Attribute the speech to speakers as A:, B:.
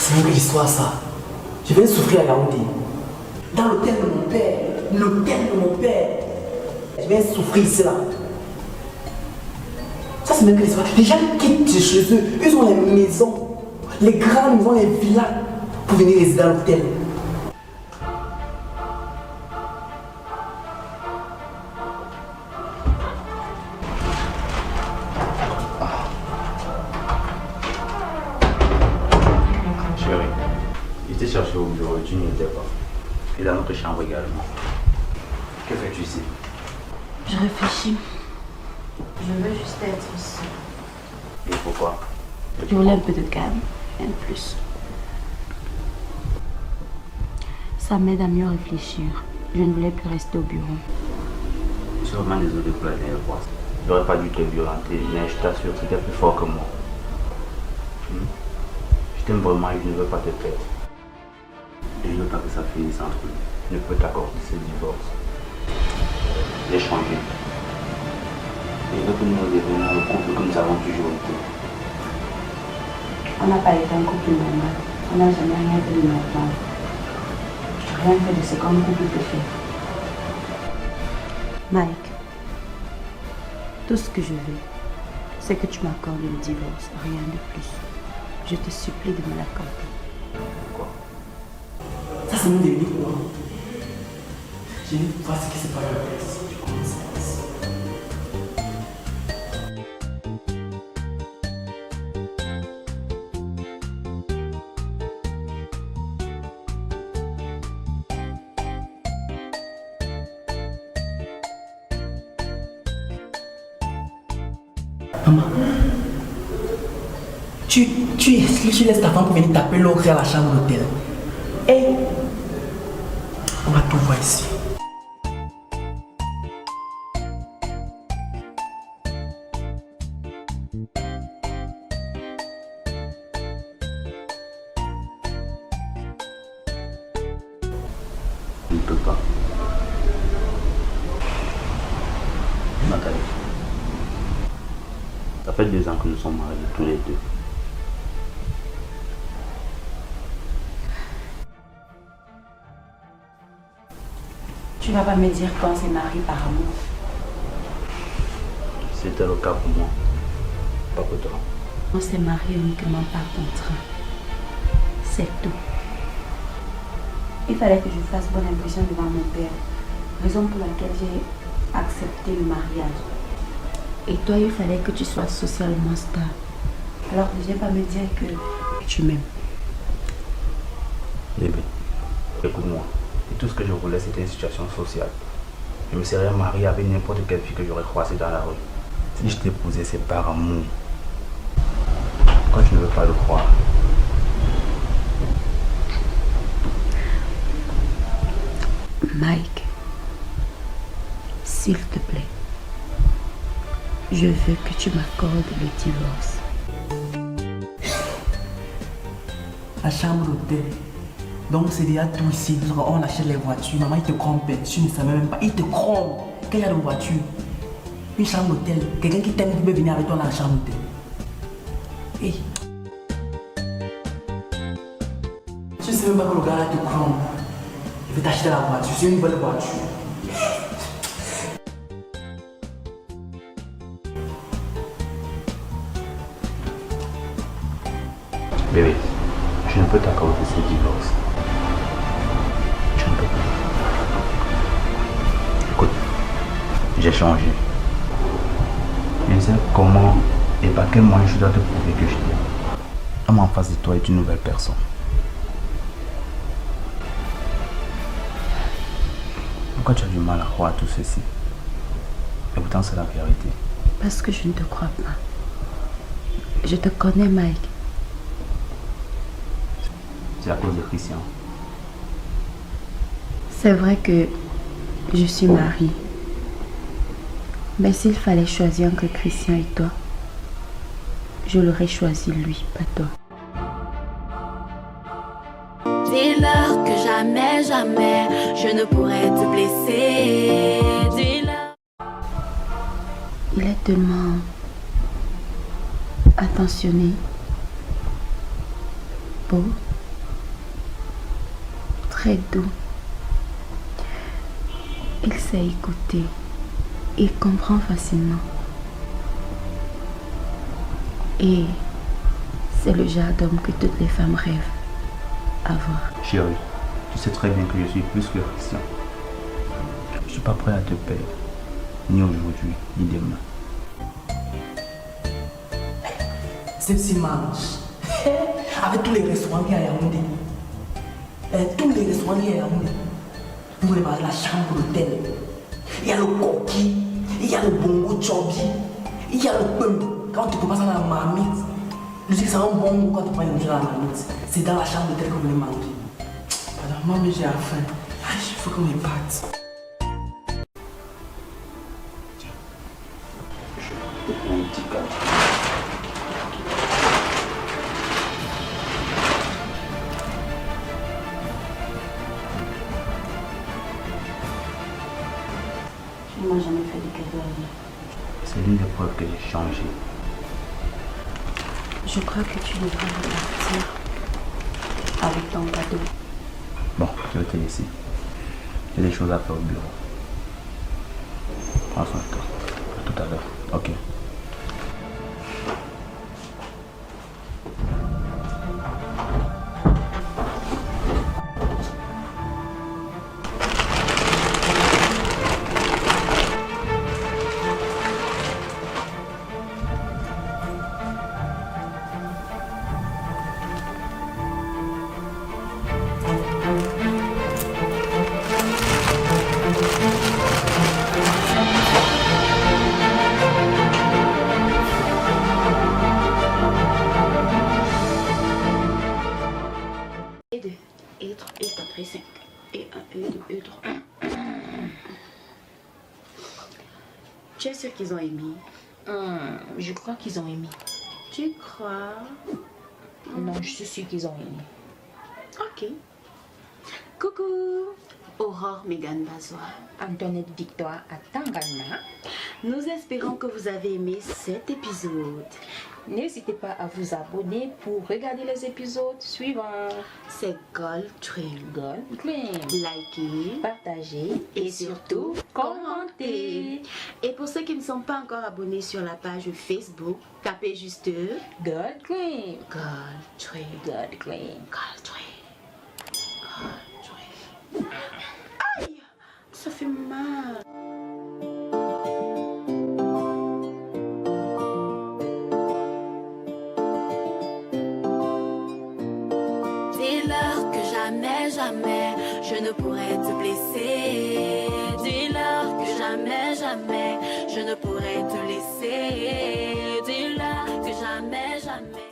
A: C'est même que l'histoire ça. Je viens de souffrir à Yaoundé. Dans l'hôtel de mon père. L'hôtel de mon père. Je viens de souffrir ici là. Ça c'est même que l'histoire. Les gens quittent chez eux. Ils ont les maisons. Les grandes maisons, les villas. Pour venir résider à l'hôtel.
B: Cherché au bureau et tu n'y étais pas. Et dans notre chambre également. Que fais-tu ici?
C: Je réfléchis. Je veux juste être ici.
B: Et pourquoi?
C: Je voulais un peu de calme, rien de plus. Ça m'aide à mieux réfléchir. Je ne voulais plus rester au bureau.
B: Je suis vraiment désolé pour la dernière fois. Je n'aurais pas dû te violenter, mais je t'assure, c'était plus fort que moi. Je t'aime vraiment et je ne veux pas te perdre. Et je ne veux pas que ça finisse entre nous. Je ne peux t'accorder ce divorce. J'ai changé. Et je veux que nous devenions le couple que nous avons toujours été.
C: On n'a pas été un couple normal. On n'a jamais rien fait de normal. Rien fait de ce qu'un couple peut faire. Mike, tout ce que je veux, c'est que tu m'accordes le divorce, rien de plus. Je te supplie de me l'accorder.
B: Pourquoi?
A: Ça c'est mon début quoi. J'ai vu voir ce qui s'est passé à la place. Je commence à passer. Maman, tu laisses ta femme pour venir taper l'eau à la chambre d'hôtel. Et on va tout voir ici.
B: Je ne peux pas. Nathalie, ça fait 2 ans que nous sommes mariés tous les deux.
C: Tu vas pas me dire qu'on s'est mariés par amour.
B: C'était le cas pour moi, pas pour toi.
C: On s'est mariés uniquement par contrat. C'est tout. Il fallait que je fasse bonne impression devant mon père. Raison pour laquelle j'ai accepté le mariage. Et toi, il fallait que tu sois socialement stable. Alors ne viens pas me dire que tu m'aimes.
B: Bébé, écoute-moi. Et tout ce que je voulais, c'était une situation sociale. Je me serais marié avec n'importe quelle fille que j'aurais croisée dans la rue. Si je t'épousais, c'est par amour. Pourquoi tu ne veux pas le croire?
C: Mike, s'il te plaît, je veux que tu m'accordes le divorce.
A: La chambre d'hôtel. Donc c'est déjà tout ici. On achète les voitures. Maman, il te trompe. Tu ne savais même pas. Il te trompe. Quel genre de voiture? Une chambre d'hôtel. Quelqu'un qui t'aime qui peut venir avec toi dans la chambre d'hôtel. Hey. Tu ne sais même pas que le gars te trompe. Il veut t'acheter la voiture. C'est une nouvelle voiture.
B: Bébé, je ne peux t'accorder ce divorce. Je ne peux pas. Écoute, j'ai changé. Je sais comment et par quel moyen je dois te prouver que je t'aime. L'homme en face de toi est une nouvelle personne. Pourquoi tu as du mal à croire à tout ceci? Et pourtant c'est la vérité.
C: Parce que je ne te crois pas. Je te connais, Mike.
B: C'est à cause de Christian.
C: C'est vrai que je suis mariée. Mais s'il fallait choisir entre Christian et toi, je l'aurais choisi lui, pas toi.
D: Dis-leur que jamais, jamais, je ne pourrais te blesser. Dis-leur.
C: Il est tellement attentionné, beau. très doux. Il sait écouter. Il comprend facilement. Et c'est le genre d'homme que toutes les femmes rêvent avoir.
B: Chérie, tu sais très bien que je suis plus que Christian. Je ne suis pas prêt à te perdre, ni aujourd'hui, ni demain.
A: C'est si mange. Avec tous les restaurants qu'il y a à Yaoundé. Tous les restaurants qu'il y a à Yaoundé. Vous voulez parler de la chambre d'hôtel. Il y a le coquille, il y a le bongo chobi, il y a le pum. Quand tu peux passer dans la marmite, je dis que c'est un bon goût quand tu prends une dans la marmite. C'est dans la chambre d'hôtel que vous voulez manger. Pardon, moi, mais j'ai faim. Il faut qu'on me batte.
B: Je te prends un petit cadre.
C: Je ne m'ai jamais fait de cadeau à lui.
B: C'est l'une des preuves que j'ai changé.
C: Je crois que tu devrais repartir avec ton cadeau.
B: Bon, je vais te laisser. J'ai des choses à faire au bureau. Prends soin de toi. À tout à l'heure. Ok.
C: Et 2, et 3, et 4, et 5, et 1, et 2, et 3. Tu es sûr qu'ils ont aimé?
E: Je crois qu'ils ont aimé.
C: Tu crois?
E: Non, je suis sûre qu'ils ont aimé.
C: Ok. Coucou, Aurore Megan Bazois.
E: Antoinette Victoire à Tangana.
C: Nous espérons que vous avez aimé cet épisode.
E: N'hésitez pas à vous abonner pour regarder les épisodes suivants.
C: C'est Gold Dream.
E: Gold Dream.
C: Likez,
E: Partagez
C: et surtout
E: commentez.
C: Et pour ceux qui ne sont pas encore abonnés sur la page Facebook, tapez juste
E: Gold Dream.
C: Gold Dream.
E: Gold Dream.
C: Gold Dream. Gold Dream. Aïe, ça fait mal.
D: Dis-leur que jamais, jamais, je ne pourrai te blesser. Dis-leur que jamais, jamais, je ne pourrai te laisser. Dis-leur que jamais, jamais.